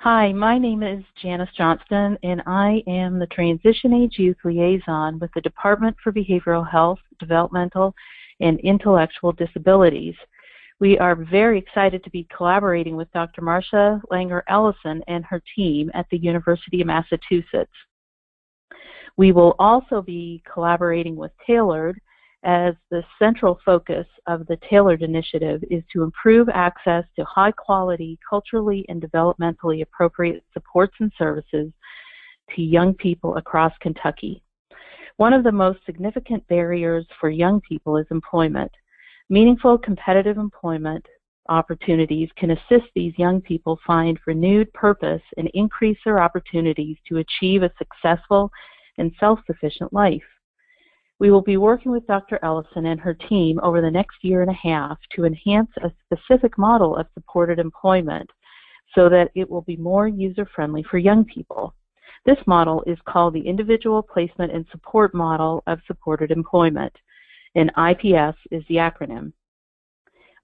Hi, my name is Janice Johnston, and I am the Transition Age Youth Liaison with the Department for Behavioral Health, Developmental, and Intellectual Disabilities. We are very excited to be collaborating with Dr. Marcia Langer-Ellison and her team at the University of Massachusetts. We will also be collaborating with TAYLRD, as the central focus of the TAYLRD initiative is to improve access to high-quality, culturally and developmentally appropriate supports and services to young people across Kentucky. One of the most significant barriers for young people is employment. Meaningful competitive employment opportunities can assist these young people find renewed purpose and increase their opportunities to achieve a successful and self-sufficient life. We will be working with Dr. Ellison and her team over the next year and a half to enhance a specific model of supported employment so that it will be more user-friendly for young people. This model is called the Individual Placement and Support Model of Supported Employment, and IPS is the acronym.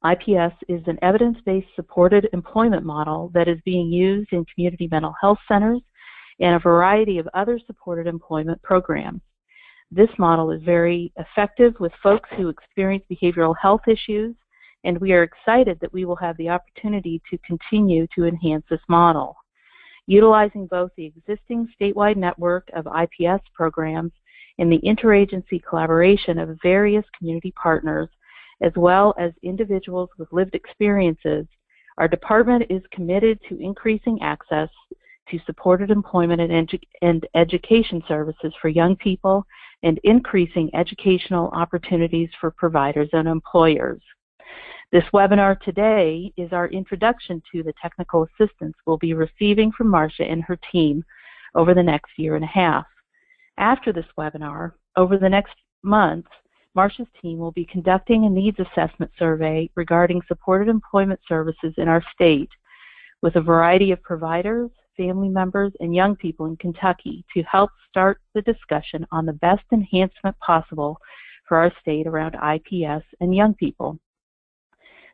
IPS is an evidence-based supported employment model that is being used in community mental health centers and a variety of other supported employment programs. This model is very effective with folks who experience behavioral health issues, and we are excited that we will have the opportunity to continue to enhance this model. Utilizing both the existing statewide network of IPS programs and the interagency collaboration of various community partners, as well as individuals with lived experiences, our department is committed to increasing access to supported employment and education services for young people and increasing educational opportunities for providers and employers. This webinar today is our introduction to the technical assistance we'll be receiving from Marcia and her team over the next year and a half. After this webinar, over the next month, Marcia's team will be conducting a needs assessment survey regarding supported employment services in our state with a variety of providers, family members, and young people in Kentucky to help start the discussion on the best enhancement possible for our state around IPS and young people.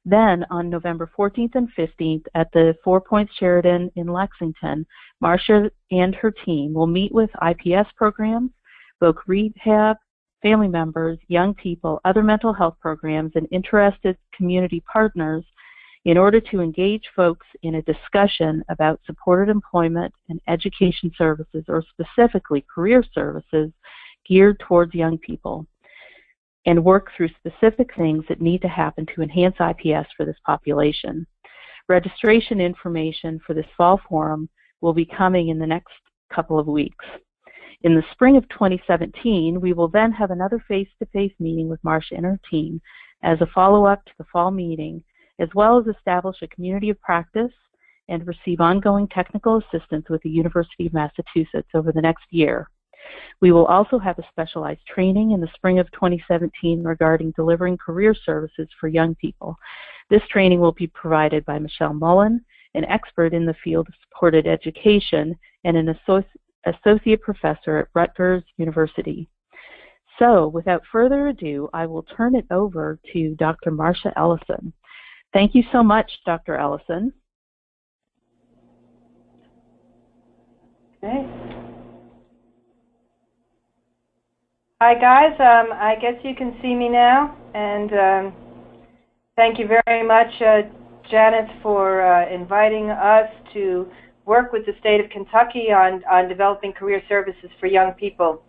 Then, on November 14th and 15th at the Four Points Sheridan in Lexington, Marcia and her team will meet with IPS programs, voc rehab, family members, young people, other mental health programs, and interested community partners in order to engage folks in a discussion about supported employment and education services, or specifically career services geared towards young people, and work through specific things that need to happen to enhance IPS for this population. Registration information for this fall forum will be coming in the next couple of weeks. In the spring of 2017, we will then have another face-to-face meeting with Marcia and her team as a follow-up to the fall meeting, as well as establish a community of practice and receive ongoing technical assistance with the University of Massachusetts over the next year. We will also have a specialized training in the spring of 2017 regarding delivering career services for young people. This training will be provided by Michelle Mullen, an expert in the field of supported education and an associate professor at Rutgers University. So, without further ado, I will turn it over to Dr. Marcia Ellison. Thank you so much, Dr. Ellison. Okay. Hi, guys. I guess you can see me now, and thank you very much, Janice, for inviting us to work with the state of Kentucky on developing career services for young people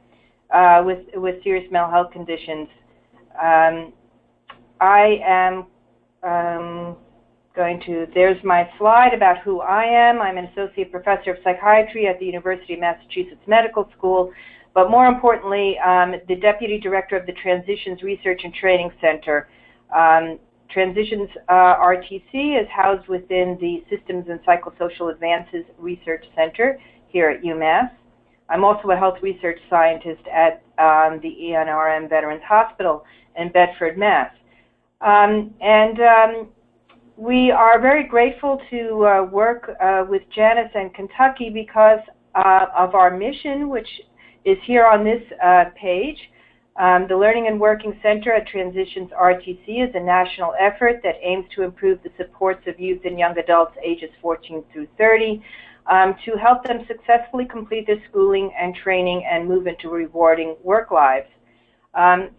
with serious mental health conditions. I am there's my slide about who I am. I'm an associate professor of psychiatry at the University of Massachusetts Medical School, but more importantly, the deputy director of the Transitions Research and Training Center. Transitions RTC is housed within the Systems and Psychosocial Advances Research Center here at UMass. I'm also a health research scientist at the ENRM Veterans Hospital in Bedford, Mass. We are very grateful to work with Janice and Kentucky because of our mission, which is here on this page. The Learning and Working Center at Transitions RTC is a national effort that aims to improve the supports of youth and young adults ages 14 through 30. to help them successfully complete their schooling and training and move into rewarding work lives. The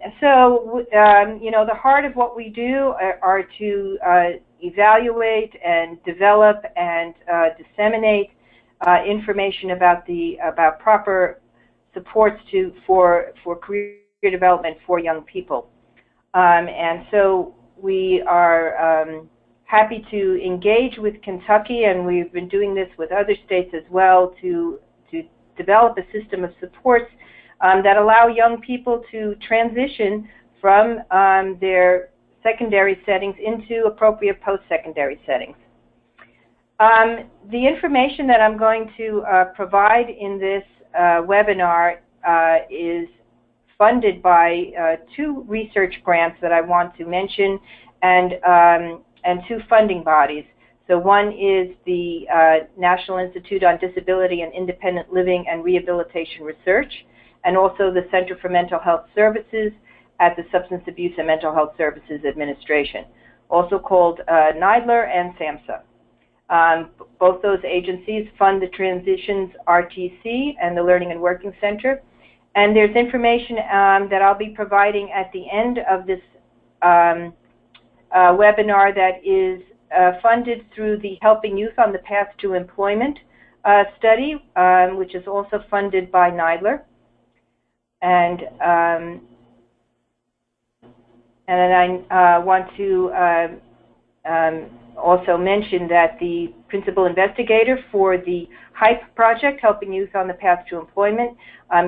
heart of what we do are to evaluate and develop and disseminate information about proper supports for career development for young people. And so we are happy to engage with Kentucky, and we've been doing this with other states as well, to develop a system of supports that allow young people to transition from their secondary settings into appropriate post-secondary settings. The information that I'm going to provide in this webinar is funded by 2 research grants that I want to mention, and 2 funding bodies. So one is the National Institute on Disability and Independent Living and Rehabilitation Research, and also the Center for Mental Health Services at the Substance Abuse and Mental Health Services Administration, also called NIDLR and SAMHSA. Both those agencies fund the Transitions RTC and the Learning and Working Center. And there's information that I'll be providing at the end of this webinar that is funded through the Helping Youth on the Path to Employment study, which is also funded by NIDLR. And then I want to also mention that the principal investigator for the HYPE project, Helping Youth on the Path to Employment,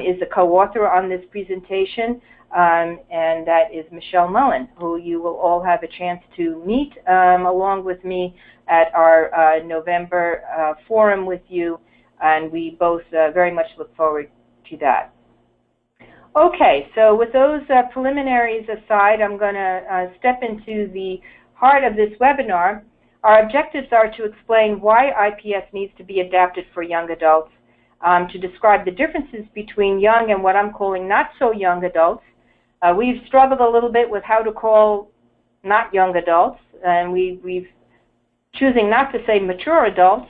is the co-author on this presentation, and that is Michelle Mullen, who you will all have a chance to meet along with me at our November forum with you, and we both very much look forward to that. Okay, so with those preliminaries aside, I'm going to step into the heart of this webinar. Our objectives are to explain why IPS needs to be adapted for young adults, to describe the differences between young and what I'm calling not so young adults. We've struggled a little bit with how to call not young adults, and we've choosing not to say mature adults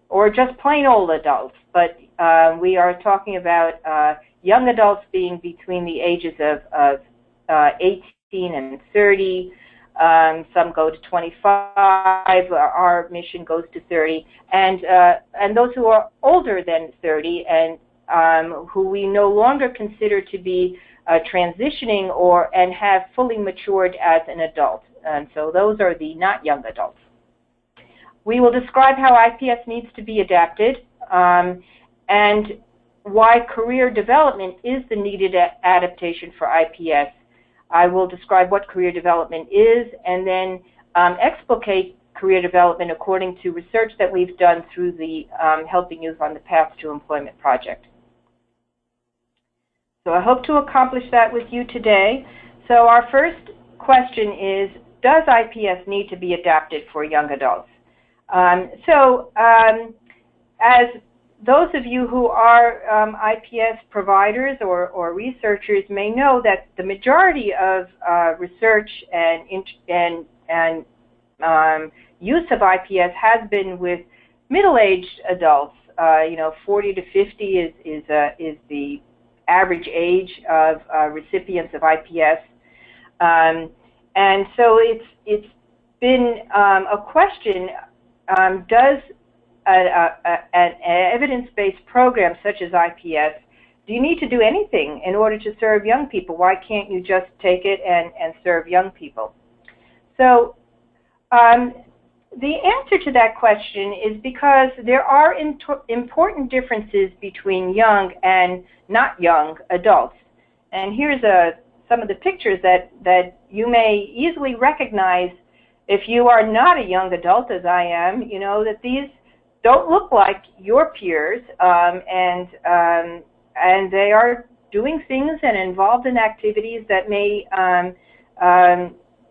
or just plain old adults, but we are talking about young adults being between the ages of 18 and 30. Some go to 25. Our mission goes to 30, and those who are older than 30 and who we no longer consider to be transitioning and have fully matured as an adult. And so those are the not young adults. We will describe how IPS needs to be adapted and why career development is the needed adaptation for IPS. I will describe what career development is and then explicate career development according to research that we've done through the Helping Youth on the Path to Employment project. So I hope to accomplish that with you today. So our first question is, does IPS need to be adapted for young adults? As those of you who are IPS providers or researchers may know that the majority of research and use of IPS has been with middle-aged adults. 40 to 50 is the average age of recipients of IPS, and so it's been a question: does an evidence-based program such as IPS, do you need to do anything in order to serve young people? Why can't you just take it and serve young people? So the answer to that question is because there are important differences between young and not young adults. And here's some of the pictures that you may easily recognize if you are not a young adult, as I am, that these don't look like your peers, and they are doing things and involved in activities that may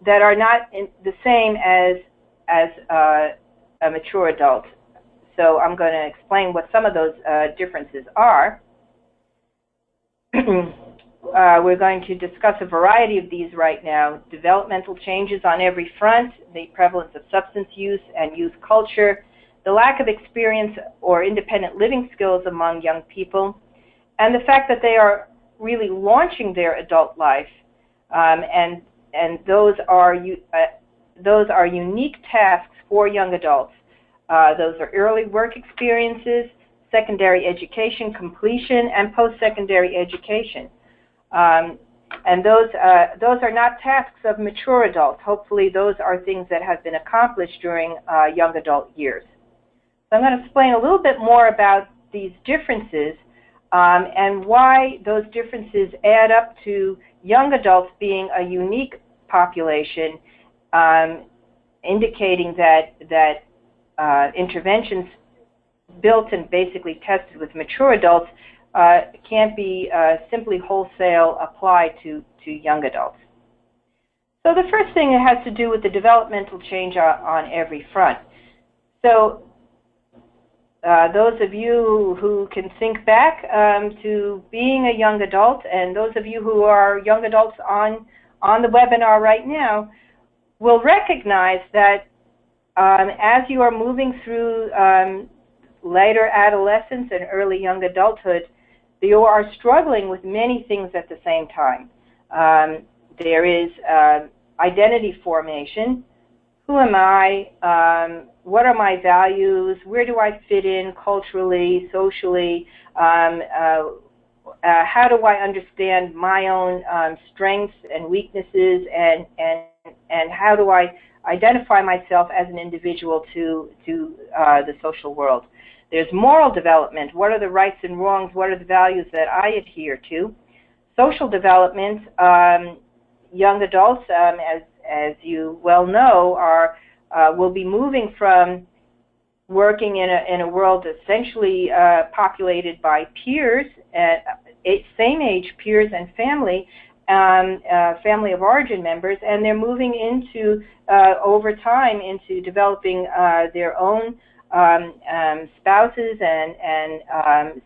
that are not the same as a mature adult. So I'm going to explain what some of those differences are. We're going to discuss a variety of these right now: developmental changes on every front, the prevalence of substance use and youth culture, the lack of experience or independent living skills among young people, and the fact that they are really launching their adult life, and those are unique tasks for young adults. Those are early work experiences, secondary education completion, and post-secondary education. And those are not tasks of mature adults. Hopefully those are things that have been accomplished during young adult years. So I'm going to explain a little bit more about these differences and why those differences add up to young adults being a unique population, indicating that interventions built and basically tested with mature adults can't be simply wholesale applied to young adults. So the first thing it has to do with the developmental change on every front. So those of you who can think back to being a young adult, and those of you who are young adults on the webinar right now, will recognize that as you are moving through later adolescence and early young adulthood, you are struggling with many things at the same time. There is identity formation. Who am I? What are my values? Where do I fit in culturally, socially? How do I understand my own strengths and weaknesses, and how do I identify myself as an individual to the social world? There's moral development. What are the rights and wrongs? What are the values that I adhere to? Social development. Young adults, as you well know, will be moving from working in a world essentially populated by peers, same age peers and family of origin members, and they're moving into over time into developing their own spouses and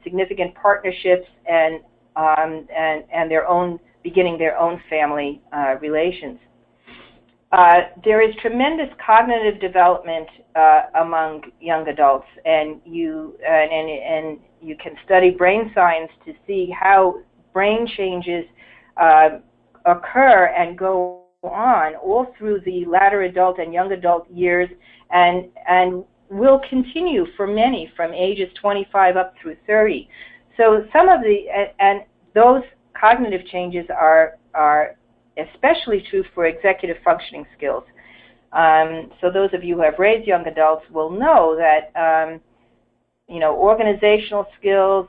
significant partnerships and beginning their own family relations. There is tremendous cognitive development among young adults, and you can study brain science to see how brain changes occur and go on all through the latter adult and young adult years, and will continue for many from ages 25 up through 30. So some of those cognitive changes are especially true for executive functioning skills. So those of you who have raised young adults will know that organizational skills,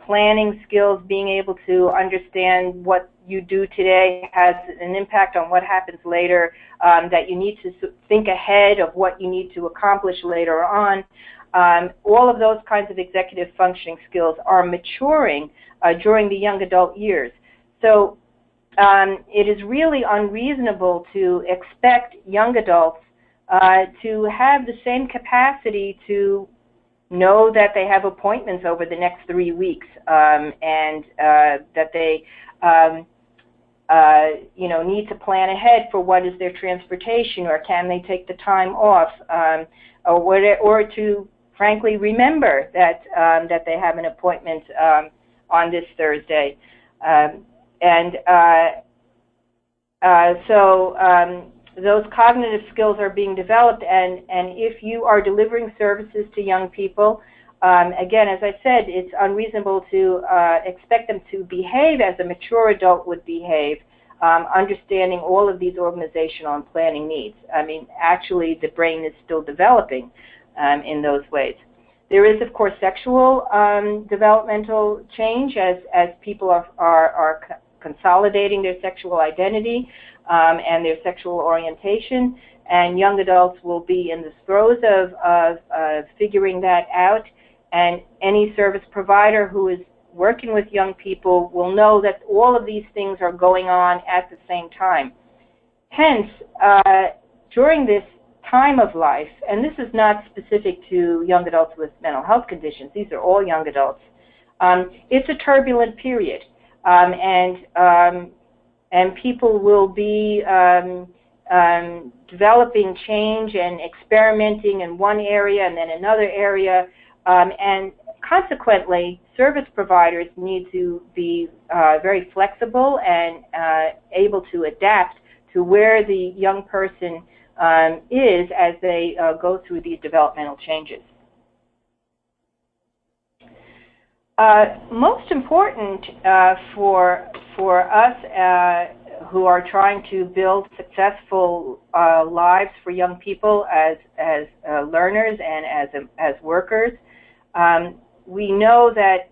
planning skills, being able to understand what you do today has an impact on what happens later, that you need to think ahead of what you need to accomplish later on. All of those kinds of executive functioning skills are maturing during the young adult years. So it is really unreasonable to expect young adults to have the same capacity to know that they have appointments over the next 3 weeks, and that they need to plan ahead for what is their transportation, or can they take the time off, or to frankly remember that they have an appointment on this Thursday. So those cognitive skills are being developed, and if you are delivering services to young people, again, as I said, it's unreasonable to expect them to behave as a mature adult would behave, understanding all of these organizational and planning needs. I mean, actually, the brain is still developing in those ways. There is, of course, sexual developmental change as people are consolidating their sexual identity and their sexual orientation, and young adults will be in the throes of figuring that out, and any service provider who is working with young people will know that all of these things are going on at the same time. Hence, during this time of life, and this is not specific to young adults with mental health conditions, these are all young adults, it's a turbulent period. And people will be developing change and experimenting in one area and then another area, and consequently, service providers need to be very flexible and able to adapt to where the young person is as they go through these developmental changes. Most important for us who are trying to build successful lives for young people as learners and as workers, we know that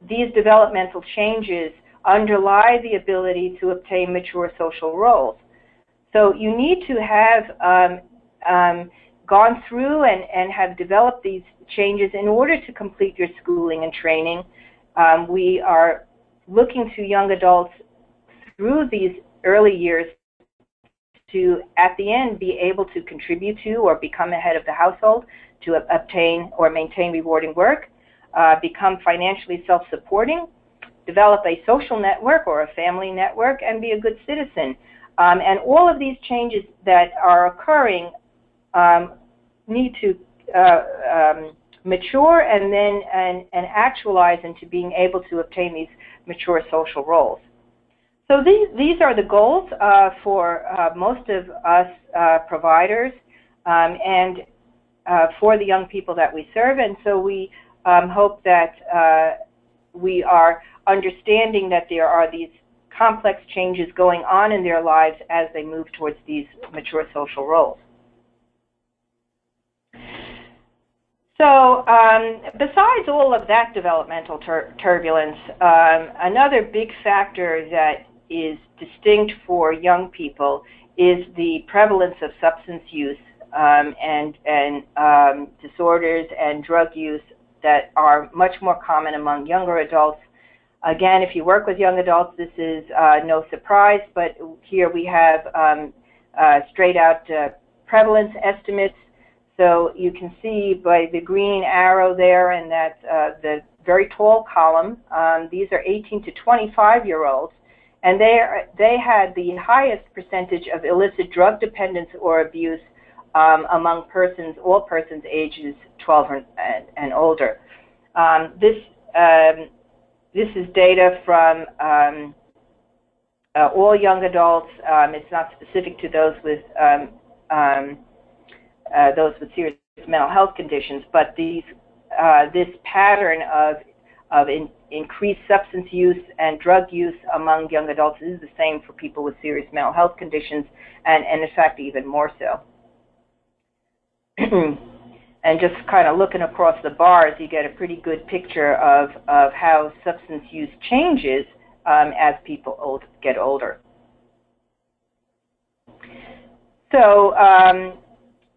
these developmental changes underlie the ability to obtain mature social roles. So you need to have gone through and have developed these changes in order to complete your schooling and training. We are looking to young adults through these early years to, at the end, be able to contribute to or become a head of the household, to obtain or maintain rewarding work, become financially self-supporting, develop a social network or a family network, and be a good citizen. And all of these changes that are occurring need to mature and then and actualize into being able to obtain these mature social roles. So these are the goals for most of us providers and for the young people that we serve. And so we hope that we are understanding that there are these complex changes going on in their lives as they move towards these mature social roles. So besides all of that developmental turbulence, another big factor that is distinct for young people is the prevalence of substance use and disorders and drug use that are much more common among younger adults. Again, if you work with young adults, this is no surprise, but here we have straight out prevalence estimates. So you can see by the green arrow there, and that's the very tall column. These are 18 to 25-year-olds, and they had the highest percentage of illicit drug dependence or abuse among all persons ages 12 and older. This is data from all young adults. It's not specific to those with serious mental health conditions, but this pattern of increased substance use and drug use among young adults is the same for people with serious mental health conditions, and in fact even more so. And just kind of looking across the bars, you get a pretty good picture of how substance use changes as people get older. So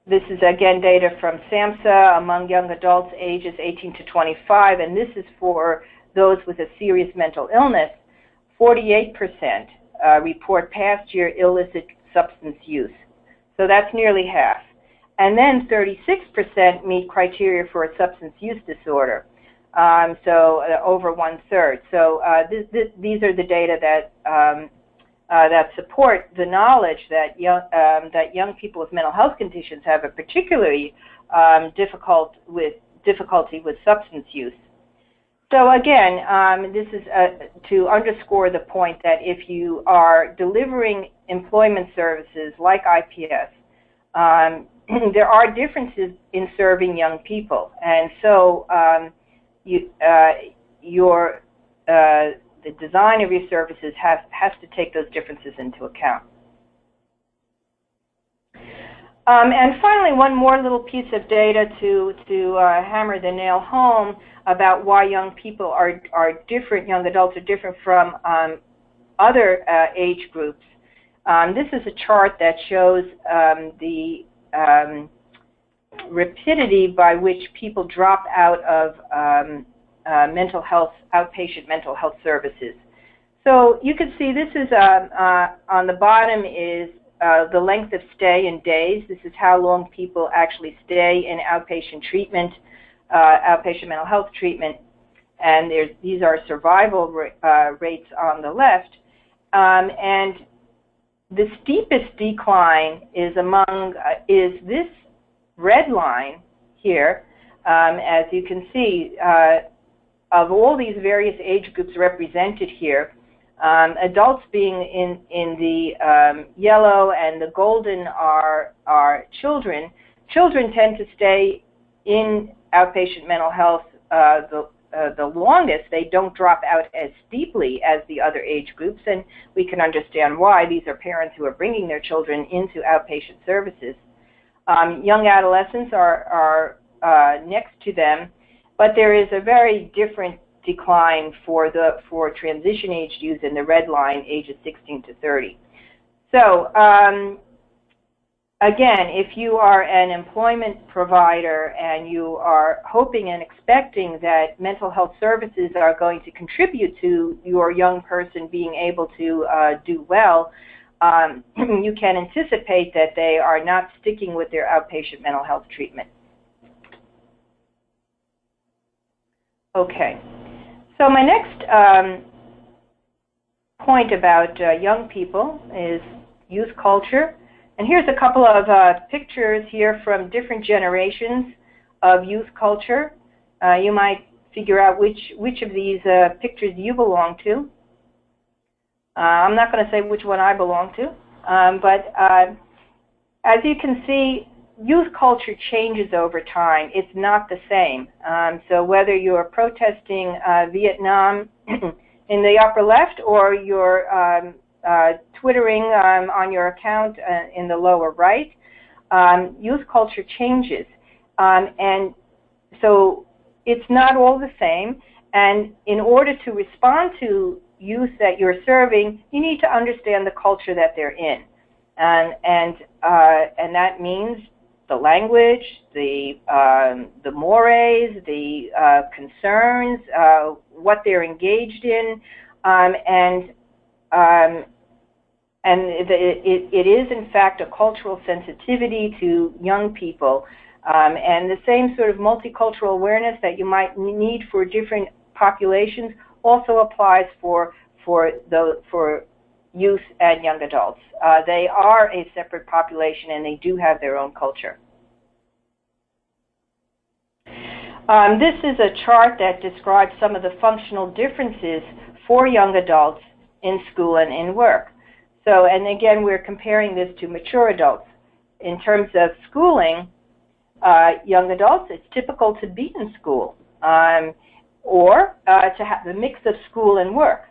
this is again data from SAMHSA among young adults ages 18 to 25, and this is for those with a serious mental illness. 48% report past year illicit substance use. So that's nearly half. And then 36% meet criteria for a substance use disorder, so over 1/3. So these are the data that support the knowledge that young people with mental health conditions have a particularly difficulty with substance use. So again, this is to underscore the point that if you are delivering employment services like IPS, there are differences in serving young people, and so the design of your services has to take those differences into account. And finally, one more little piece of data to hammer the nail home about why young people are different, young adults are different from other age groups. This is a chart that shows the rapidity by which people drop out of mental health, outpatient mental health services. So you can see this is on the bottom is the length of stay in days. This is how long people actually stay in outpatient treatment, outpatient mental health treatment, and these are survival rates on the left. And the steepest decline is is this red line here. As you can see, of all these various age groups represented here, adults being in the yellow and the golden are children. Children tend to stay in outpatient mental health the longest. They don't drop out as steeply as the other age groups, and we can understand why. These are parents who are bringing their children into outpatient services. Young adolescents are next to them, but there is a very different decline for transition age youth in the red line, ages 16 to 30. So again, if you are an employment provider and you are hoping and expecting that mental health services are going to contribute to your young person being able to do well, you can anticipate that they are not sticking with their outpatient mental health treatment. Okay, so my next point about young people is youth culture. And here's a couple of pictures here from different generations of youth culture. You might figure out which of these pictures you belong to. I'm not going to say which one I belong to, but as you can see, youth culture changes over time. It's not the same. So whether you're protesting Vietnam in the upper left or you're Twittering on your account in the lower right, youth culture changes. And so it's not all the same. And in order to respond to youth that you're serving, you need to understand the culture that they're in. And that means the language, the mores, the concerns, what they're engaged in, and it is, in fact, a cultural sensitivity to young people. And the same sort of multicultural awareness that you might need for different populations also applies for youth and young adults. They are a separate population, and they do have their own culture. This is a chart that describes some of the functional differences for young adults in school and in work. So, and again, we're comparing this to mature adults. In terms of schooling, young adults, it's typical to be in school or to have the mix of school and work.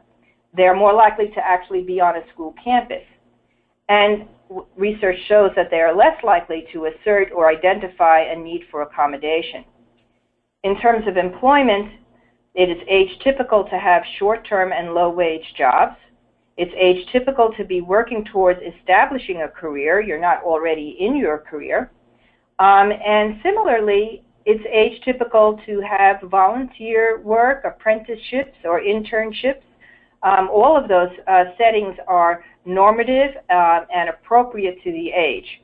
They're more likely to actually be on a school campus. And research shows that they are less likely to assert or identify a need for accommodation. In terms of employment, it is atypical to have short-term and low-wage jobs. It's atypical to be working towards establishing a career. You're not already in your career. And similarly, it's atypical to have volunteer work, apprenticeships, or internships. All of those settings are normative and appropriate to the age.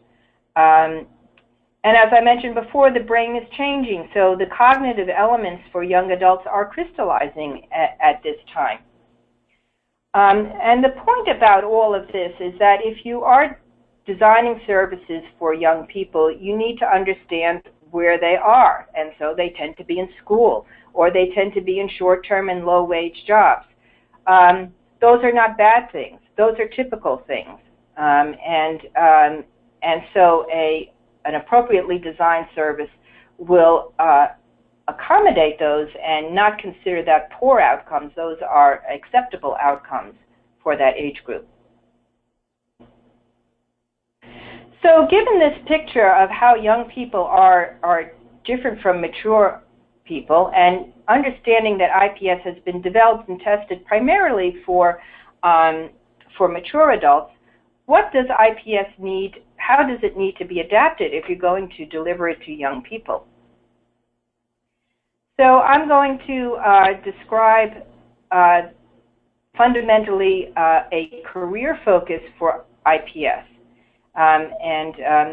And as I mentioned before, the brain is changing, so the cognitive elements for young adults are crystallizing at this time. And the point about all of this is that if you are designing services for young people, you need to understand where they are. And so they tend to be in school, or they tend to be in short-term and low-wage jobs. Those are not bad things. Those are typical things. And so an appropriately designed service will accommodate those and not consider that poor outcomes. Those are acceptable outcomes for that age group. So given this picture of how young people are different from mature people, and understanding that IPS has been developed and tested primarily for mature adults, what does IPS need? How does it need to be adapted if you're going to deliver it to young people? So I'm going to describe fundamentally a career focus for IPS.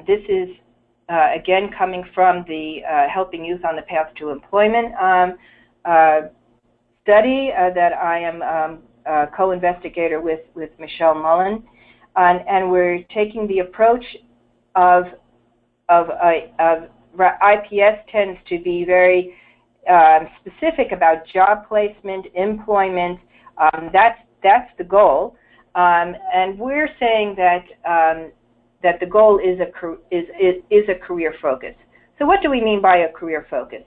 This is, again, coming from the Helping Youth on the Path to Employment study that I am a co-investigator with Michelle Mullen. and we're taking the approach of IPS tends to be very specific about job placement, employment. That's the goal, and we're saying that that the goal is a career focus. So what do we mean by a career focus?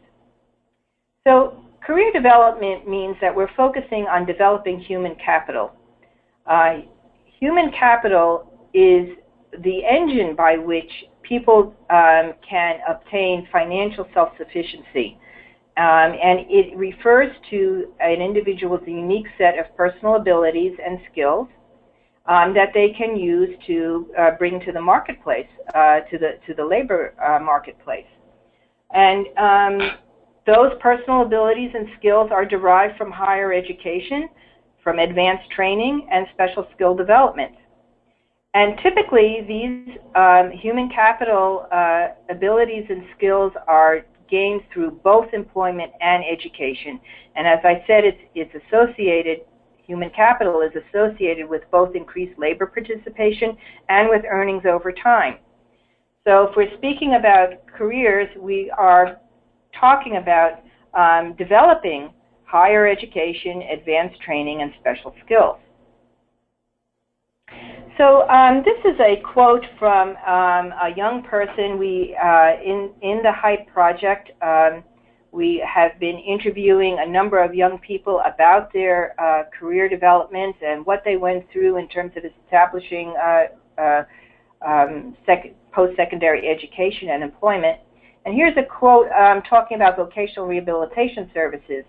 So career development means that we're focusing on developing human capital. Human capital is the engine by which people can obtain financial self-sufficiency. And it refers to an individual's unique set of personal abilities and skills that they can use to bring to the marketplace, to the labor marketplace. And those personal abilities and skills are derived from higher education, from advanced training, and special skill development. And typically, these human capital abilities and skills are gained through both employment and education. And as I said, it's associated, human capital is associated with both increased labor participation and with earnings over time. So if we're speaking about careers, we are talking about developing higher education, advanced training, and special skills. So this is a quote from a young person. We in the HYPE project, we have been interviewing a number of young people about their career development and what they went through in terms of establishing post-secondary education and employment. And here's a quote talking about vocational rehabilitation services.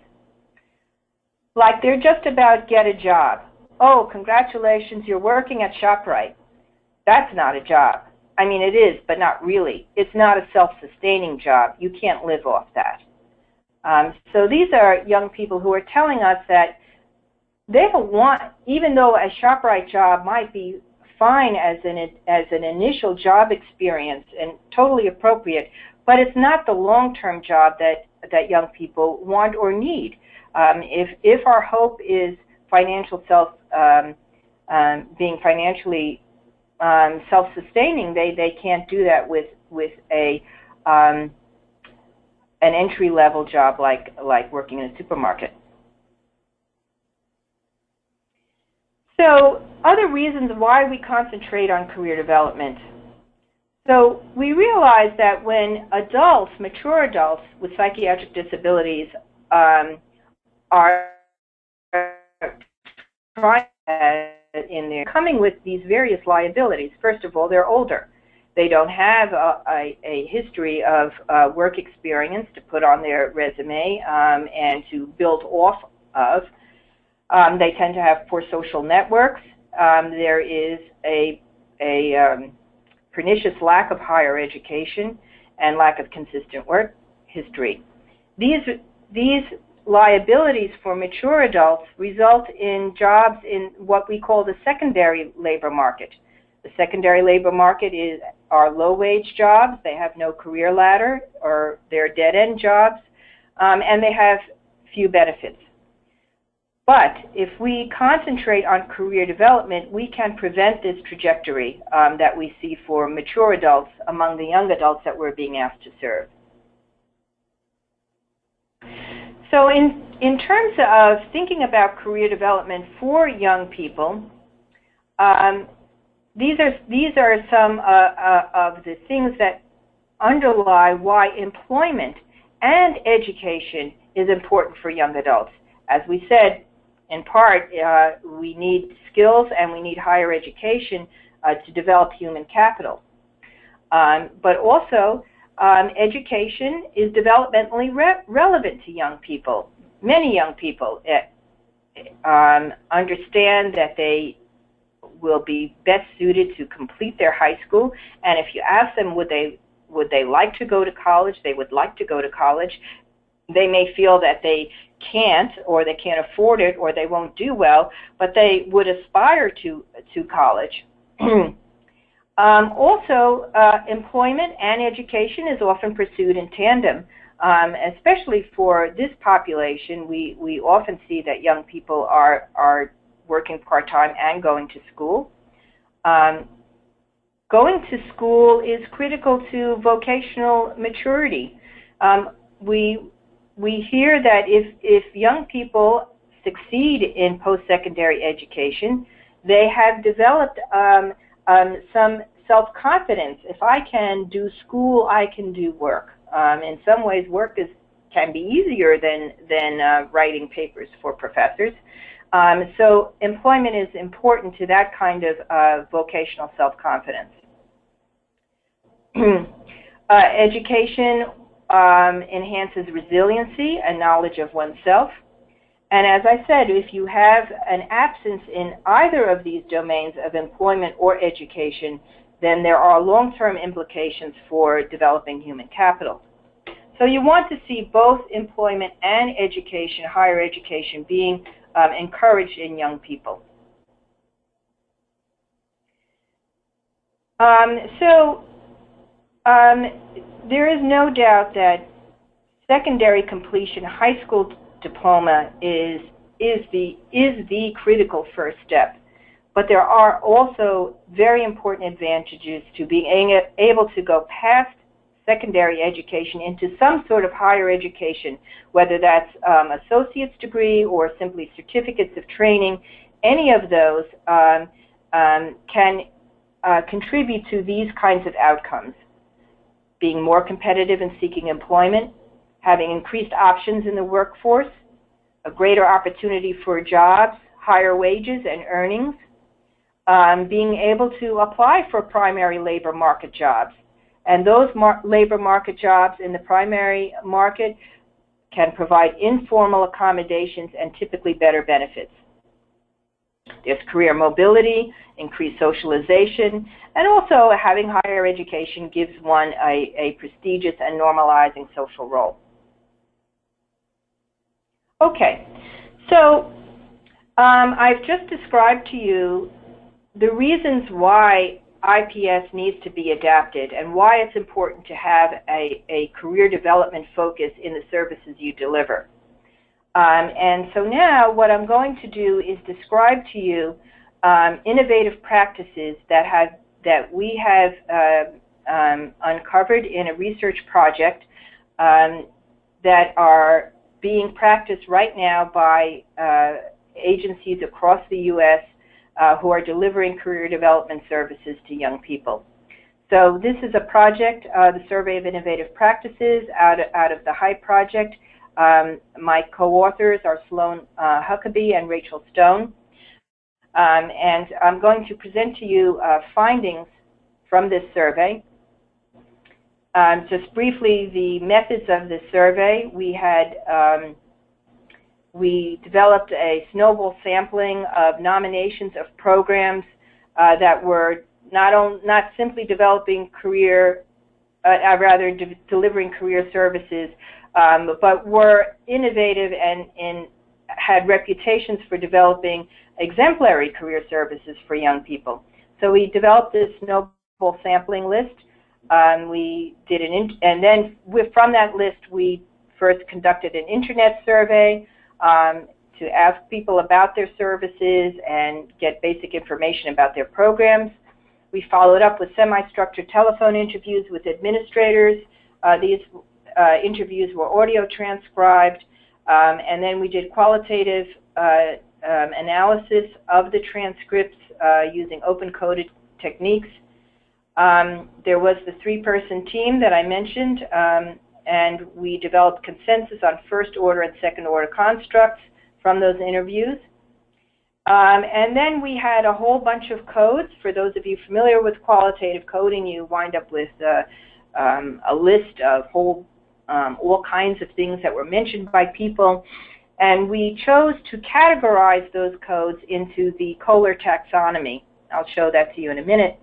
Like they're just about get a job. Oh, congratulations, you're working at ShopRite. That's not a job. I mean, it is, but not really. It's not a self-sustaining job. You can't live off that. So these are young people who are telling us that they don't want, even though a ShopRite job might be fine as an initial job experience and totally appropriate, but it's not the long-term job that young people want or need. If our hope is financial being financially self-sustaining, they can't do that with an entry-level job like working in a supermarket. So other reasons why we concentrate on career development. So we realize that when adults, mature adults with psychiatric disabilities are trying in there, coming with these various liabilities. First of all, they're older. They don't have a history of work experience to put on their resume and to build off of. They tend to have poor social networks. There is a pernicious lack of higher education and lack of consistent work history. These liabilities for mature adults result in jobs in what we call the secondary labor market. The secondary labor market are low-wage jobs. They have no career ladder, or they're dead-end jobs, and they have few benefits. But if we concentrate on career development, we can prevent this trajectory that we see for mature adults among the young adults that we're being asked to serve. So in terms of thinking about career development for young people, these are some of the things that underlie why employment and education is important for young adults. As we said, in part, we need skills and we need higher education to develop human capital. But also, education is developmentally relevant to young people. Many young people understand that they will be best suited to complete their high school, and if you ask them would they like to go to college, they would like to go to college. They may feel that they can't, or they can't afford it, or they won't do well, but they would aspire to college. Also, employment and education is often pursued in tandem. Especially for this population, we often see that young people are working part-time and going to school. Going to school is critical to vocational maturity. We hear that if young people succeed in post-secondary education, they have developed some self-confidence. If I can do school, I can do work. In some ways, work can be easier than writing papers for professors. So employment is important to that kind of vocational self-confidence. Education enhances resiliency and knowledge of oneself. And as I said, if you have an absence in either of these domains of employment or education, then there are long-term implications for developing human capital. So you want to see both employment and education, higher education, being encouraged in young people. There is no doubt that secondary completion, high school diploma, is the critical first step. But there are also very important advantages to being able to go past secondary education into some sort of higher education, whether that's associate's degree or simply certificates of training. Any of those can contribute to these kinds of outcomes: being more competitive in seeking employment, having increased options in the workforce, a greater opportunity for jobs, higher wages and earnings, being able to apply for primary labor market jobs. And those labor market jobs in the primary market can provide informal accommodations and typically better benefits. There's career mobility, increased socialization, and also having higher education gives one a prestigious and normalizing social role. Okay, so I've just described to you the reasons why IPS needs to be adapted and why it's important to have a career development focus in the services you deliver. And so now what I'm going to do is describe to you innovative practices that we have uncovered in a research project that are being practiced right now by agencies across the U.S. Who are delivering career development services to young people. So this is a project, the Survey of Innovative Practices, out of the HYPE project. My co-authors are Sloan Huckabee and Rachel Stone. And I'm going to present to you findings from this survey. Just briefly, the methods of this survey: we developed a snowball sampling of nominations of programs that were not simply developing delivering career services, but were innovative and had reputations for developing exemplary career services for young people. So we developed this snowball sampling list. And then from that list, we first conducted an internet survey to ask people about their services and get basic information about their programs. We followed up with semi-structured telephone interviews with administrators. These interviews were audio transcribed, and then we did qualitative analysis of the transcripts using open-coded techniques. There was the three-person team that I mentioned, and we developed consensus on first-order and second-order constructs from those interviews. And then we had a whole bunch of codes. For those of you familiar with qualitative coding, you wind up with a list of all kinds of things that were mentioned by people. And we chose to categorize those codes into the Kohler taxonomy. I'll show that to you in a minute.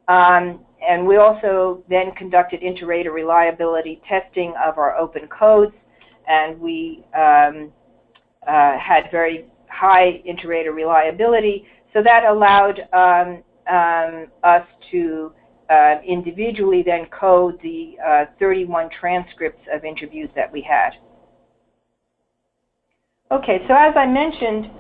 And we also then conducted inter-rater reliability testing of our open codes, and we had very high inter-rater reliability, so that allowed us to individually then code the 31 transcripts of interviews that we had. Okay, so as I mentioned,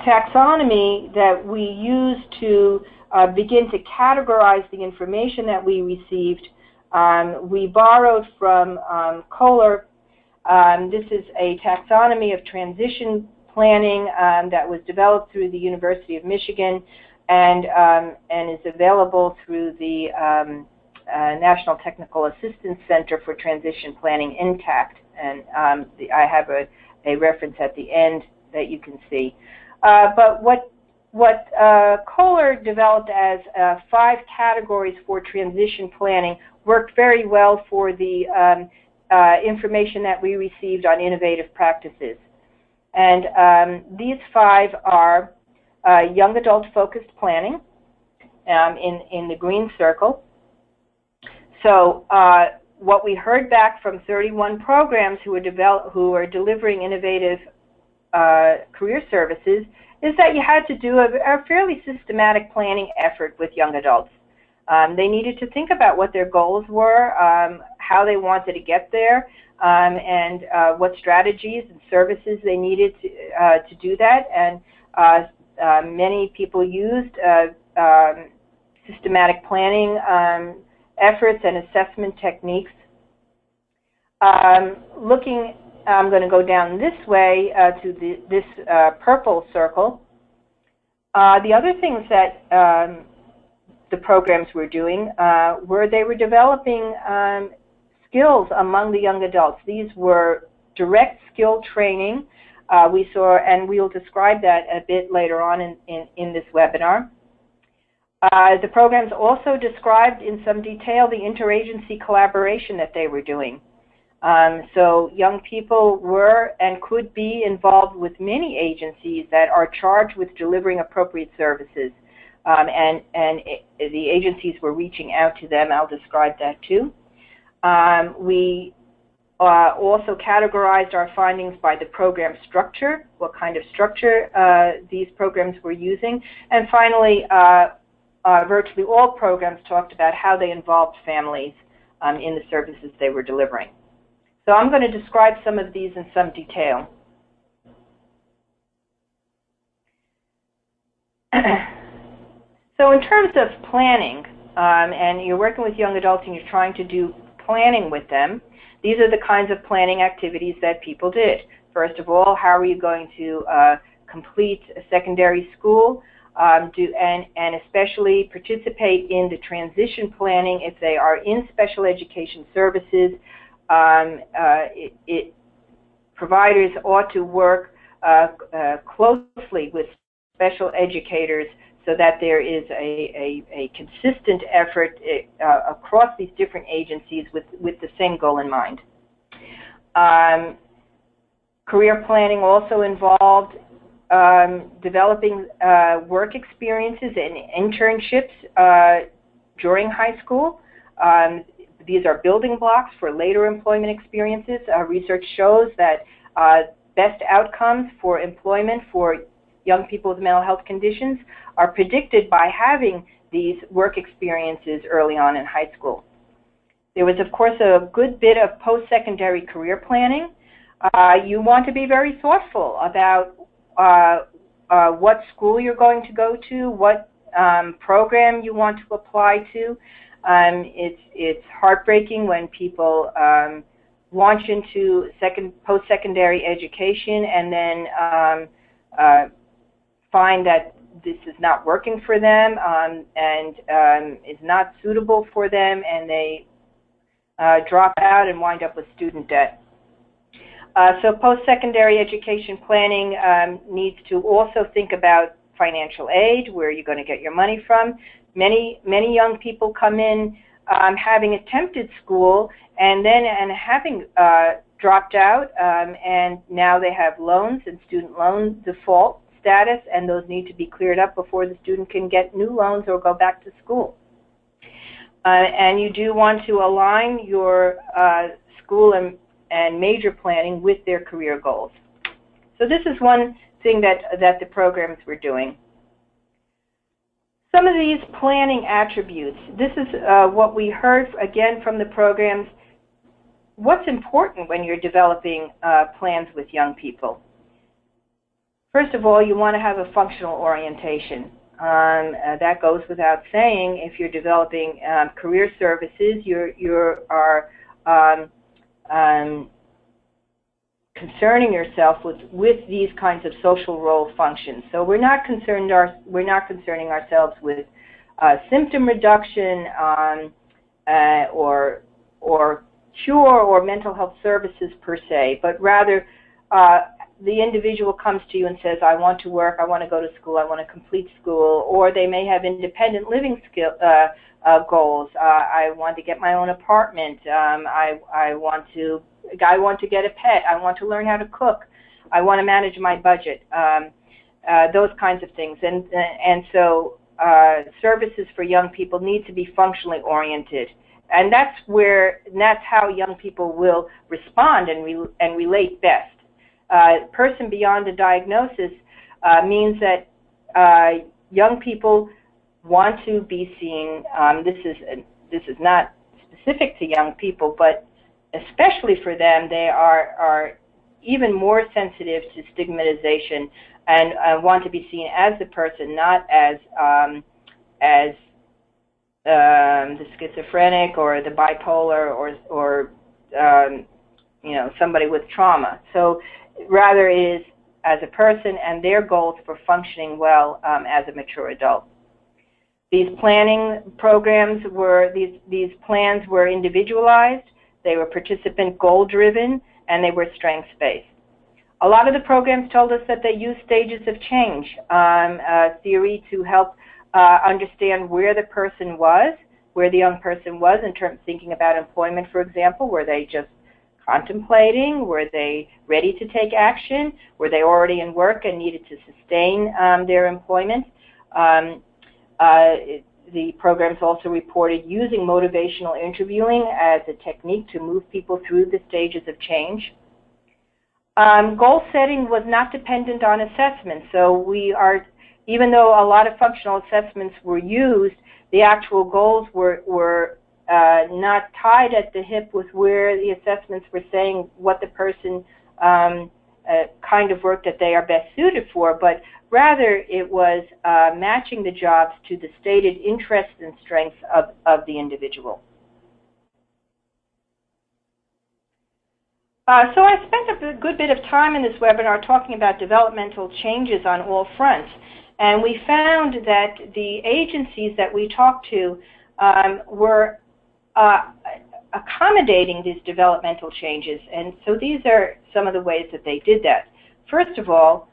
taxonomy that we use to begin to categorize the information that we received, we borrowed from TAYLRD. This is a taxonomy of transition planning that was developed through the University of Michigan and is available through the National Technical Assistance Center for Transition Planning, INTACT. And I have a reference at the end that you can see. But what TAYLRD developed as 5 categories for transition planning worked very well for the information that we received on innovative practices. And these 5 are young adult focused planning in the green circle. So what we heard back from 31 programs who are delivering innovative career services is that you had to do a fairly systematic planning effort with young adults. They needed to think about what their goals were, how they wanted to get there, and what strategies and services they needed to do that. And many people used systematic planning efforts and assessment techniques. I'm going to go down this way to this purple circle. The other things that the programs were doing they were developing skills among the young adults. These were direct skill training. We saw, and we'll describe that a bit later on in this webinar. The programs also described in some detail the interagency collaboration that they were doing. So young people were and could be involved with many agencies that are charged with delivering appropriate services. And the agencies were reaching out to them. I'll describe that too. We also categorized our findings by the program structure, what kind of structure these programs were using. And finally, virtually all programs talked about how they involved families in the services they were delivering. So I'm going to describe some of these in some detail. So in terms of planning, and you're working with young adults and you're trying to do planning with them, these are the kinds of planning activities that people did. First of all, how are you going to complete a secondary school, and especially participate in the transition planning if they are in special education services. Providers ought to work closely with special educators so that there is a consistent effort across these different agencies with the same goal in mind. Career planning also involved developing work experiences and internships during high school. These are building blocks for later employment experiences. Research shows that best outcomes for employment for young people with mental health conditions are predicted by having these work experiences early on in high school. There was, of course, a good bit of post-secondary career planning. You want to be very thoughtful about what school you're going to go to, what program you want to apply to. It's heartbreaking when people launch into post-secondary education and then find that this is not working for them and is not suitable for them, and they drop out and wind up with student debt. So post-secondary education planning needs to also think about financial aid, where you're going to get your money from. Many young people come in having attempted school and having dropped out, and now they have loans and student loan default status, and those need to be cleared up before the student can get new loans or go back to school. And you do want to align your school and major planning with their career goals. So this is one thing that the programs were doing. Some of these planning attributes, this is what we heard again from the programs. What's important when you're developing plans with young people? First of all, you want to have a functional orientation. That goes without saying. If you're developing career services, you are concerning yourself with these kinds of social role functions. So we're not concerning ourselves with symptom reduction or cure or mental health services per se, but rather the individual comes to you and says, I want to work, I want to go to school, I want to complete school, or they may have independent living goals. I want to get my own apartment. I want to get a pet. I want to learn how to cook. I want to manage my budget. Those kinds of things. And so services for young people need to be functionally oriented. And that's how young people will respond and relate best. Person beyond a diagnosis means that young people want to be seen. This is not specific to young people, but especially for them, they are even more sensitive to stigmatization and want to be seen as the person, not as the schizophrenic or the bipolar or somebody with trauma. So rather it is as a person and their goals for functioning well as a mature adult. These planning programs these plans were individualized, they were participant goal-driven, and they were strengths-based. A lot of the programs told us that they used stages of change theory to help understand where the young person was in terms of thinking about employment, for example. Were they just contemplating? Were they ready to take action? Were they already in work and needed to sustain their employment? The programs also reported using motivational interviewing as a technique to move people through the stages of change. Goal setting was not dependent on assessment, so even though a lot of functional assessments were used, the actual goals were not tied at the hip with where the assessments were saying what the person kind of work that they are best suited for, but rather it was matching the jobs to the stated interests and strengths of the individual. So I spent a good bit of time in this webinar talking about developmental changes on all fronts, and we found that the agencies that we talked to were accommodating these developmental changes, and so these are some of the ways that they did that. First of all,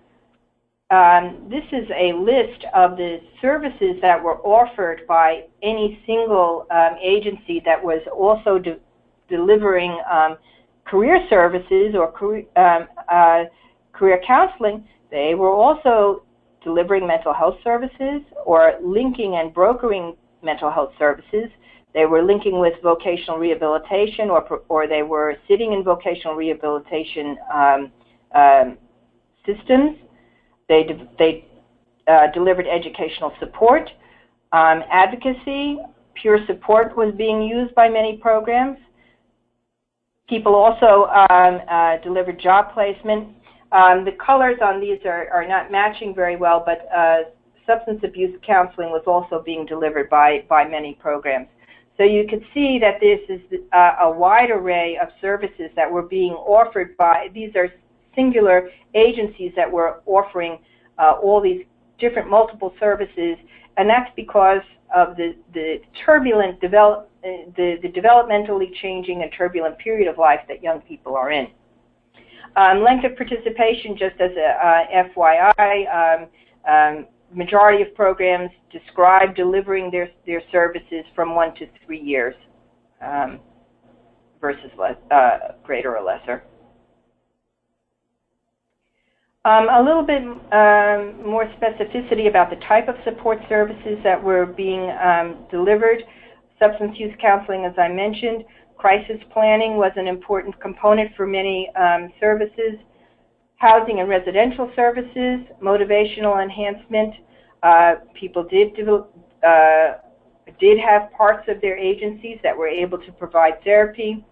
this is a list of the services that were offered by any single agency that was also delivering career services or career counseling. They were also delivering mental health services or linking and brokering mental health services. They were linking with vocational rehabilitation or they were sitting in vocational rehabilitation systems. They delivered educational support, advocacy, peer support was being used by many programs. People also delivered job placement. The colors on these are not matching very well, but substance abuse counseling was also being delivered by many programs. So you can see that this is a wide array of services that were being offered by, these are singular agencies that were offering all these different multiple services, and that's because of the turbulent the developmentally changing and turbulent period of life that young people are in. Length of participation, just as a FYI, majority of programs describe delivering their services from 1 to 3 years versus greater or lesser. A little bit more specificity about the type of support services that were being delivered. Substance use counseling, as I mentioned. Crisis planning was an important component for many services. Housing and residential services, motivational enhancement. People did have parts of their agencies that were able to provide therapy.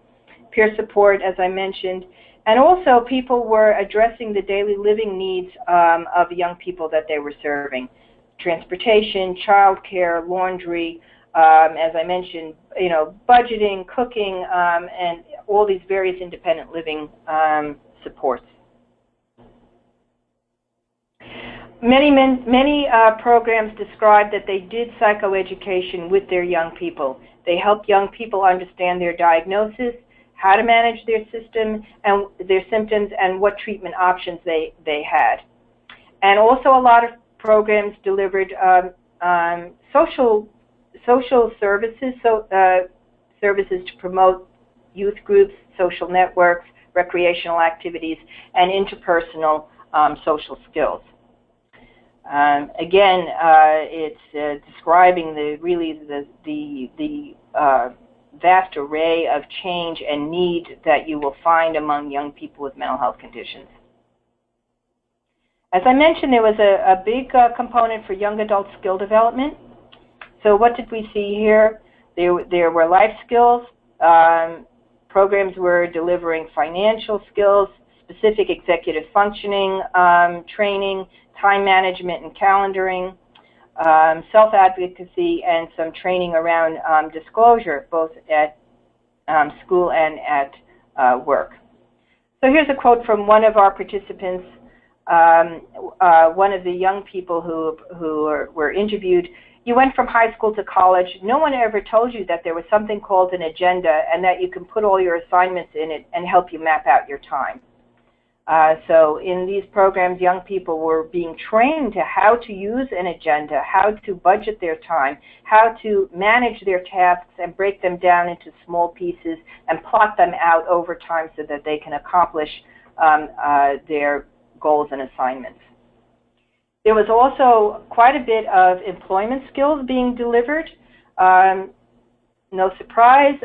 Peer support, as I mentioned. And also, people were addressing the daily living needs of young people that they were serving. Transportation, childcare, laundry, as I mentioned, budgeting, cooking, and all these various independent living supports. Many programs describe that they did psychoeducation with their young people. They helped young people understand their diagnosis, how to manage their system and their symptoms, and what treatment options they had. And also a lot of programs delivered social services, services to promote youth groups, social networks, recreational activities, and interpersonal social skills. Again, it's describing the vast array of change and need that you will find among young people with mental health conditions. As I mentioned, there was a big component for young adult skill development. So what did we see here? There were life skills. Programs were delivering financial skills, specific executive functioning training, time management and calendaring, self-advocacy, and some training around disclosure, both at school and at work. So here's a quote from one of our participants, one of the young people who were interviewed. You went from high school to college. No one ever told you that there was something called an agenda and that you can put all your assignments in it and help you map out your time. So in these programs, young people were being trained to how to use an agenda, how to budget their time, how to manage their tasks and break them down into small pieces and plot them out over time so that they can accomplish their goals and assignments. There was also quite a bit of employment skills being delivered. No surprise,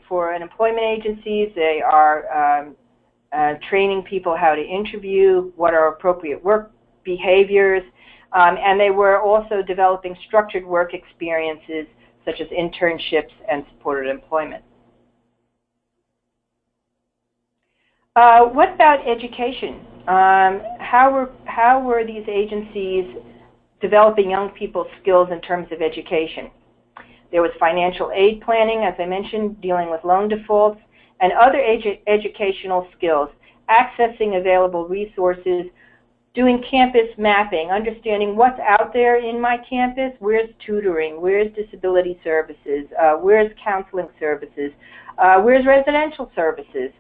for employment agencies, they are training people how to interview, what are appropriate work behaviors, and they were also developing structured work experiences such as internships and supported employment. What about education? How were these agencies developing young people's skills in terms of education? There was financial aid planning, as I mentioned, dealing with loan defaults, and other educational skills, accessing available resources, doing campus mapping, understanding what's out there in my campus, where's tutoring, where's disability services, where's counseling services, where's residential services,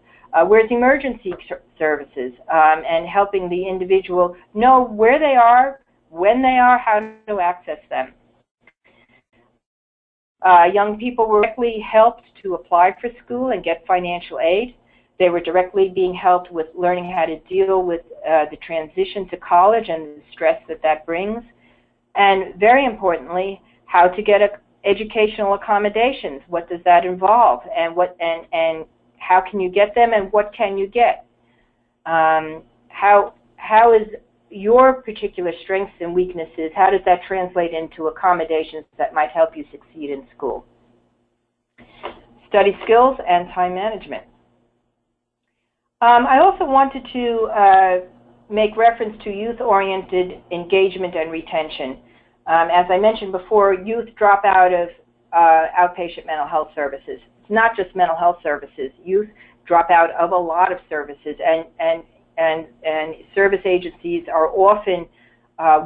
where's emergency services, and helping the individual know where they are, when they are, how to access them. Young people were directly helped to apply for school and get financial aid. They were directly being helped with learning how to deal with the transition to college and the stress that brings. And very importantly, how to get educational accommodations. What does that involve? And how can you get them, and what can you get? How is your particular strengths and weaknesses, how does that translate into accommodations that might help you succeed in school? Study skills and time management. I also wanted to make reference to youth-oriented engagement and retention. As I mentioned before, youth drop out of outpatient mental health services. It's not just mental health services. Youth drop out of a lot of services, and service agencies are often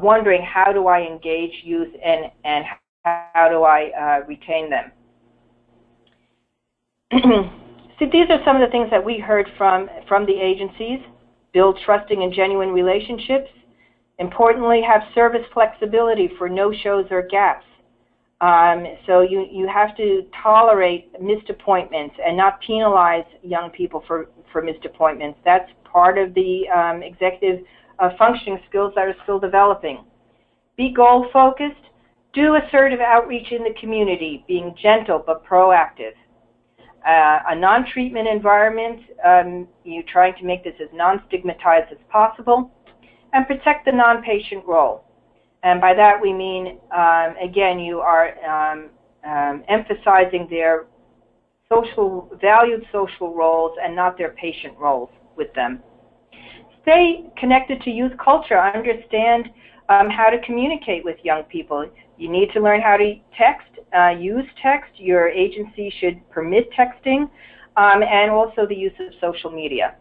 wondering, how do I engage youth and how do I retain them? So these are some of the things that we heard from the agencies. Build trusting and genuine relationships. Importantly, have service flexibility for no-shows or gaps. So you have to tolerate missed appointments and not penalize young people for missed appointments. That's part of the executive functioning skills that are still developing. Be goal-focused. Do assertive outreach in the community, being gentle but proactive. A non-treatment environment, you're trying to make this as non-stigmatized as possible. And protect the non-patient role. And by that we mean, again, you are emphasizing their valued social roles and not their patient roles. with them. Stay connected to youth culture. Understand how to communicate with young people. You need to learn how to text, use text. Your agency should permit texting, and also the use of social media.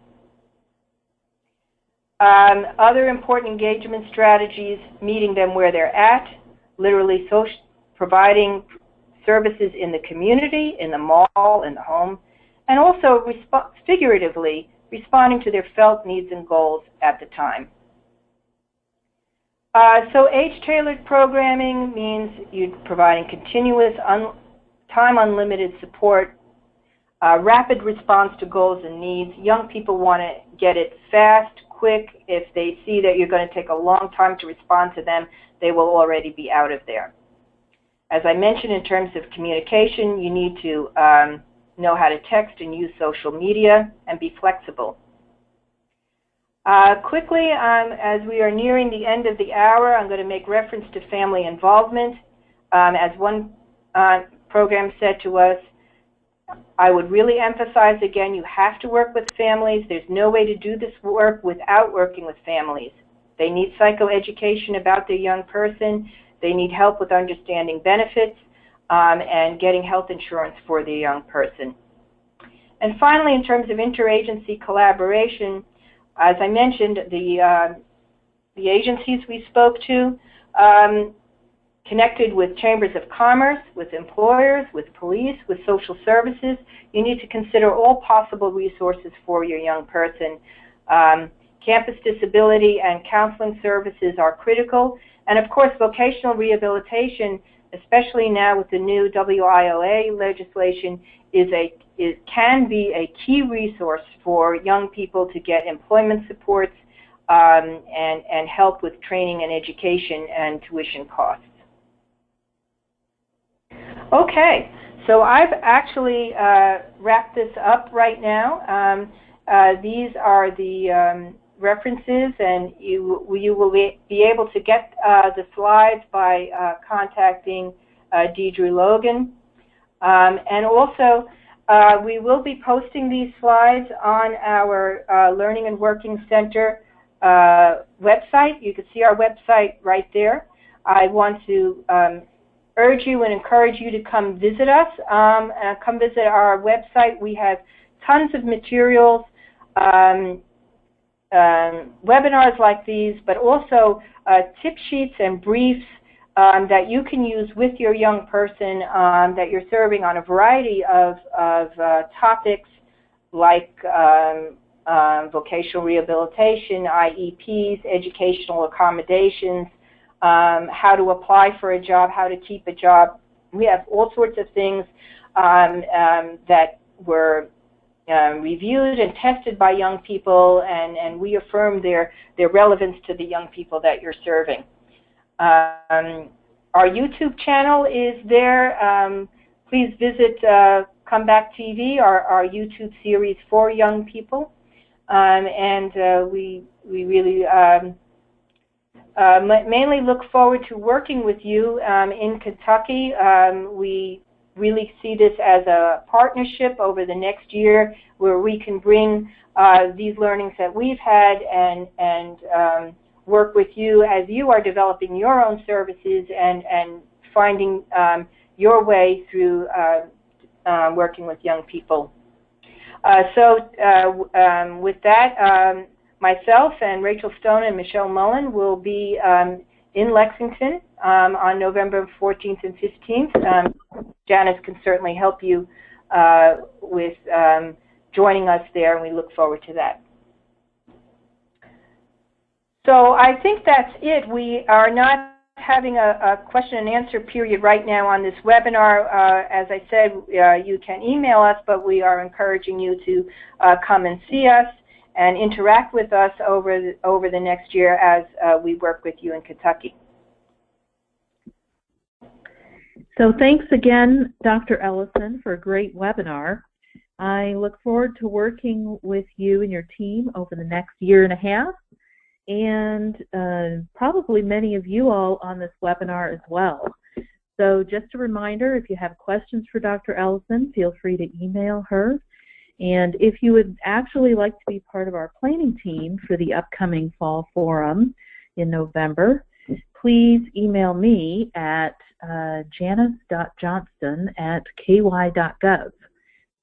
Other important engagement strategies, meeting them where they're at, literally providing services in the community, in the mall, in the home, and also figuratively responding to their felt needs and goals at the time. So age-tailored programming means you're providing continuous, time-unlimited support, rapid response to goals and needs. Young people want to get it fast, quick. If they see that you're going to take a long time to respond to them, they will already be out of there. As I mentioned, in terms of communication, you need to know how to text and use social media and be flexible. Quickly, as we are nearing the end of the hour, I'm going to make reference to family involvement. As one program said to us, I would really emphasize again, you have to work with families. There's no way to do this work without working with families. They need psychoeducation about their young person. They need help with understanding benefits and getting health insurance for their young person. And finally, in terms of interagency collaboration, as I mentioned, the agencies we spoke to connected with chambers of commerce, with employers, with police, with social services. You need to consider all possible resources for your young person. Campus disability and counseling services are critical. And of course, vocational rehabilitation, especially now with the new WIOA legislation, can be a key resource for young people to get employment supports and help with training and education and tuition costs. Okay, so I've actually wrapped this up right now. These are the references, and you will be able to get the slides by contacting Deidre Logan. And also, we will be posting these slides on our Learning and Working Center website. You can see our website right there. I want to urge you and encourage you to come visit us. Come visit our website. We have tons of materials, webinars like these, but also tip sheets and briefs that you can use with your young person that you're serving on a variety of topics like vocational rehabilitation, IEPs, educational accommodations, how to apply for a job, how to keep a job. We have all sorts of things that were reviewed and tested by young people, and we affirm their relevance to the young people that you're serving. Our YouTube channel is there. Please visit Come Back TV, our YouTube series for young people. We really mainly look forward to working with you in Kentucky. We really see this as a partnership over the next year where we can bring these learnings that we've had and work with you as you are developing your own services and finding your way through working with young people. With that, myself and Rachel Stone and Michelle Mullen will be in Lexington on November 14th and 15th. Janice can certainly help you with joining us there, and we look forward to that. So I think that's it. We are not having a question and answer period right now on this webinar. As I said, you can email us, but we are encouraging you to come and see us and interact with us over the next year as we work with you in Kentucky. So thanks again, Dr. Ellison, for a great webinar. I look forward to working with you and your team over the next year and a half, and probably many of you all on this webinar as well. So just a reminder, if you have questions for Dr. Ellison, feel free to email her. And if you would actually like to be part of our planning team for the upcoming Fall Forum in November, please email me at janice.johnston@ky.gov.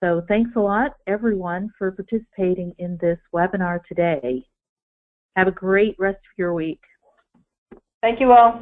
So thanks a lot, everyone, for participating in this webinar today. Have a great rest of your week. Thank you all.